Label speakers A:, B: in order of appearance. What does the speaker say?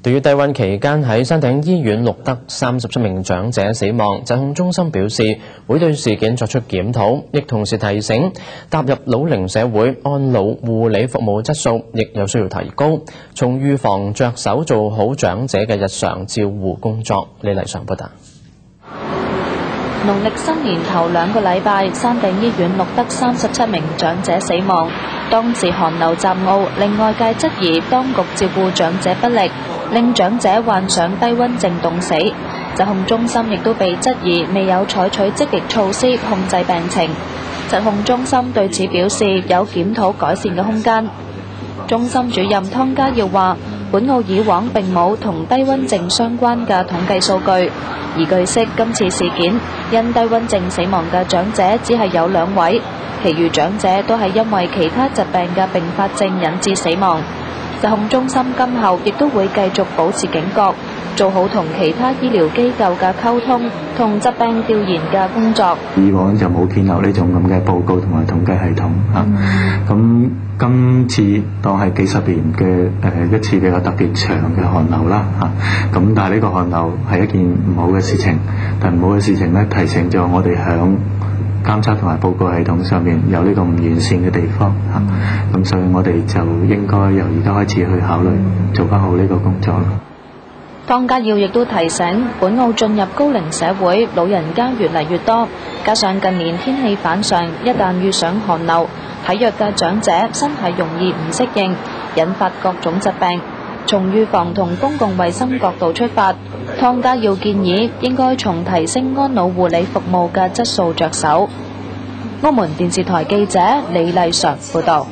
A: 對於低溫期間喺山頂醫院錄得37名長者死亡，疾控中心表示會對事件作出檢討，亦同時提醒踏入老齡社會，安老護理服務質素亦有需要提高，從預防着手做好長者嘅日常照護工作。李麗常報道。
B: 農曆新年頭2個禮拜，山頂醫院錄得37名長者死亡。當時寒流襲澳，令外界質疑當局照顧長者不力，令長者患上低溫症凍死。疾控中心亦都被質疑未有採取積極措施控制病情。疾控中心對此表示有檢討改善嘅空間。中心主任湯家耀話，本澳以往並冇同低溫症相關嘅統計數據，而據悉今次事件因低溫症死亡嘅長者只係有2位，其餘長者都係因為其他疾病嘅併發症引致死亡。疾控中心今後亦都會繼續保持警覺，做好同其他醫療機構嘅溝通同疾病調研嘅工作。
C: 以往就冇建立呢種咁嘅報告同埋統計系統嚇，咁今次當係幾十年嘅一次比較特別長嘅寒流啦嚇，咁但係呢個寒流係一件唔好嘅事情，但唔好嘅事情咧提醒咗我哋響監測同埋報告系統上面有呢個唔完善嘅地方嚇，咁所以我哋就應該由而家開始去考慮做翻好呢個工作啦。
B: 湯家耀亦都提醒，本澳進入高齡社會，老人家越嚟越多，加上近年天氣反常，一旦遇上寒流，體弱嘅長者身體容易唔適應，引發各種疾病。從預防同公共衛生角度出發，湯家耀建議應該從提升安老護理服務嘅質素着手。澳門電視台記者李麗常報道。